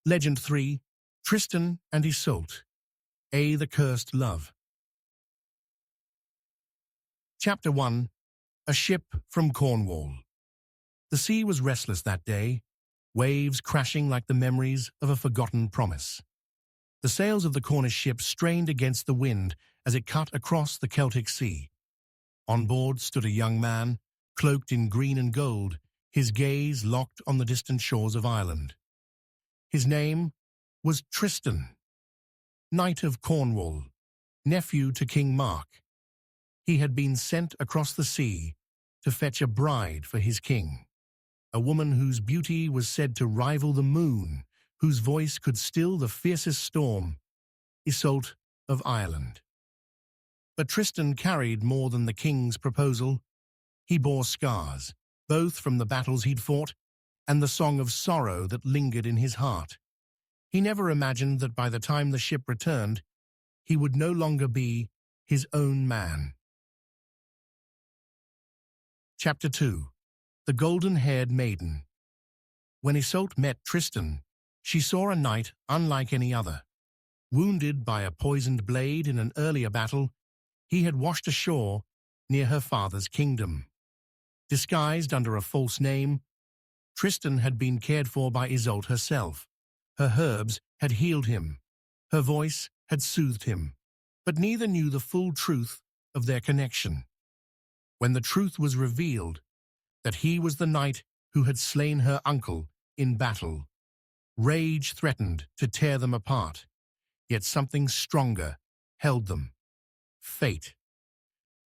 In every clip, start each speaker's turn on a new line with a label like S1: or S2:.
S1: Legend 3, Tristan and Iseult, the Cursed Love. Chapter 1, A Ship from Cornwall. The sea was restless that day, waves crashing like the memories of a forgotten promise. The sails of the Cornish ship strained against the wind as it cut across the Celtic Sea. On board stood a young man, cloaked in green and gold, his gaze locked on the distant shores of Ireland. His name was Tristan, Knight of Cornwall, nephew to King Mark. He had been sent across the sea to fetch a bride for his king, a woman whose beauty was said to rival the moon, whose voice could still the fiercest storm, Iseult of Ireland. But Tristan carried more than the king's proposal. He bore scars, both from the battles he'd fought and the song of sorrow that lingered in his heart. He never imagined that by the time the ship returned, he would no longer be his own man. Chapter 2, The Golden-Haired Maiden. When Iseult met Tristan, she saw a knight unlike any other. Wounded by a poisoned blade in an earlier battle, he had washed ashore near her father's kingdom. Disguised under a false name, Tristan had been cared for by Iseult herself. Her herbs had healed him. Her voice had soothed him. But neither knew the full truth of their connection. When the truth was revealed, that he was the knight who had slain her uncle in battle, rage threatened to tear them apart, yet something stronger held them. Fate.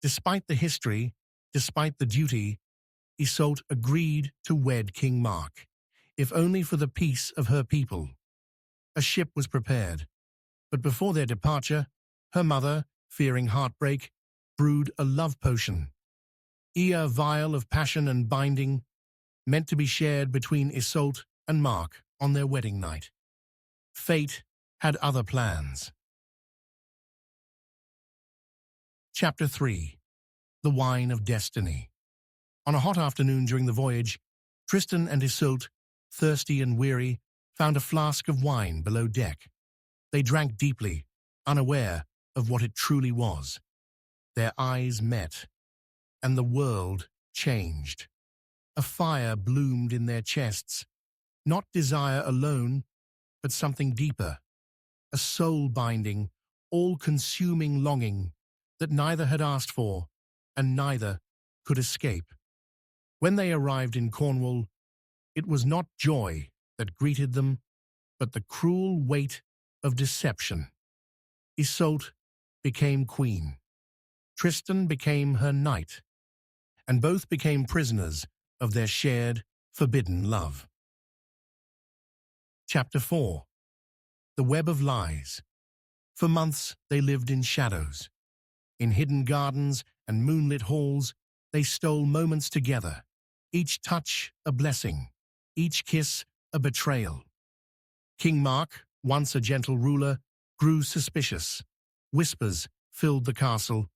S1: Despite the history, despite the duty, Iseult agreed to wed King Mark, if only for the peace of her people. A ship was prepared, but before their departure, her mother, fearing heartbreak, brewed a love potion, a vial of passion and binding, meant to be shared between Iseult and Mark on their wedding night. Fate had other plans. Chapter 3, The Wine of Destiny. On a hot afternoon during the voyage, Tristan and Iseult, thirsty and weary, found a flask of wine below deck. They drank deeply, unaware of what it truly was. Their eyes met, and the world changed. A fire bloomed in their chests, not desire alone, but something deeper, a soul-binding, all-consuming longing that neither had asked for and neither could escape. When they arrived in Cornwall, it was not joy that greeted them, but the cruel weight of deception. Iseult became queen. Tristan became her knight, and both became prisoners of their shared, forbidden love. Chapter 4, The Web of Lies. For months they lived in shadows. In hidden gardens and moonlit halls, they stole moments together, each touch a blessing, each kiss a betrayal. King Mark, once a gentle ruler, grew suspicious. Whispers filled the castle.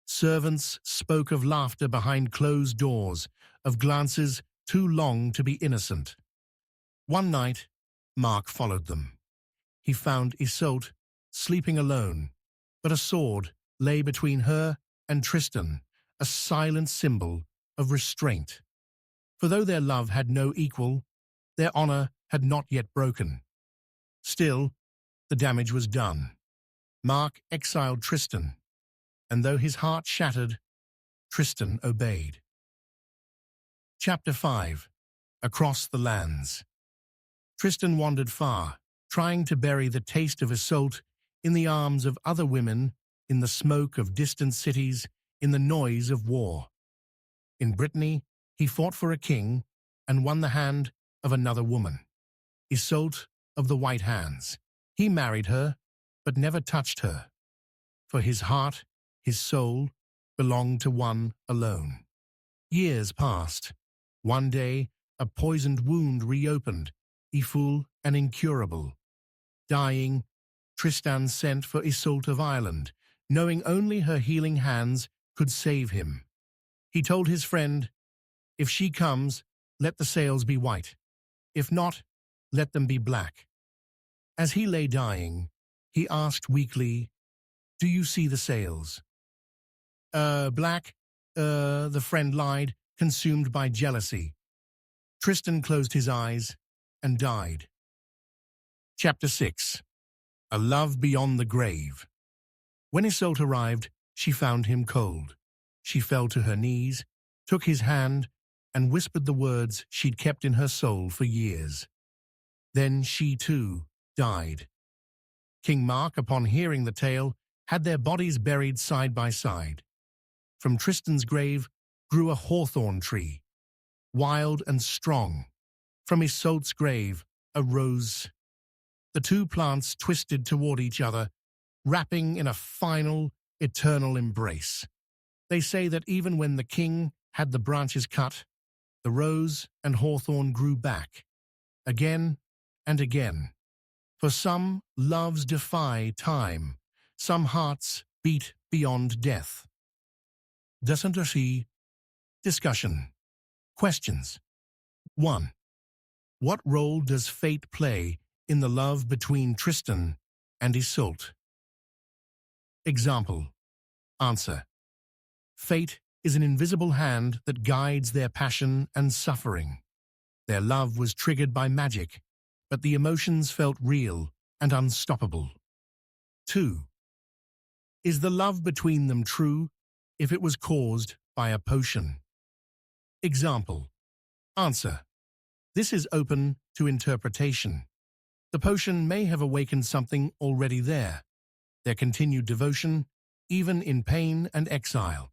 S1: Servants spoke of laughter behind closed doors, of glances too long to be innocent. One night, Mark followed them. He found Iseult sleeping alone, but a sword lay between her and Tristan, a silent symbol of restraint. For though their love had no equal, their honor had not yet broken. Still, the damage was done. Mark exiled Tristan, and though his heart shattered, Tristan obeyed. Chapter 5, Across the Lands. Tristan wandered far, trying to bury the taste of Iseult in the arms of other women, in the smoke of distant cities, in the noise of war. In Brittany, he fought for a king and won the hand of another woman, Iseult of the White Hands. He married her, but never touched her, for his heart, his soul, belonged to one alone. Years passed. One day, a poisoned wound reopened, full and incurable. Dying, Tristan sent for Iseult of Ireland, knowing only her healing hands could save him. He told his friend, "If she comes, let the sails be white. If not, let them be black." As he lay dying, he asked weakly, "Do you see the sails?" Black," the friend lied, consumed by jealousy. Tristan closed his eyes and died. Chapter 6. A Love Beyond the Grave. When Iseult arrived, she found him cold. She fell to her knees, took his hand, and whispered the words she'd kept in her soul for years. Then she, too, died. King Mark, upon hearing the tale, had their bodies buried side by side. From Tristan's grave grew a hawthorn tree, wild and strong. From Iseult's grave, a rose. The two plants twisted toward each other, wrapping in a final, eternal embrace. They say that even when the king had the branches cut, the rose and hawthorn grew back, again and again. For some loves defy time, some hearts beat beyond death. Discussion. Questions. 1. What role does fate play in the love between Tristan and Iseult? Example. Answer. Fate is an invisible hand that guides their passion and suffering. Their love was triggered by magic, but the emotions felt real and unstoppable. 2. Is the love between them true if it was caused by a potion? Example. Answer. This is open to interpretation. The potion may have awakened something already there, their continued devotion, even in pain and exile.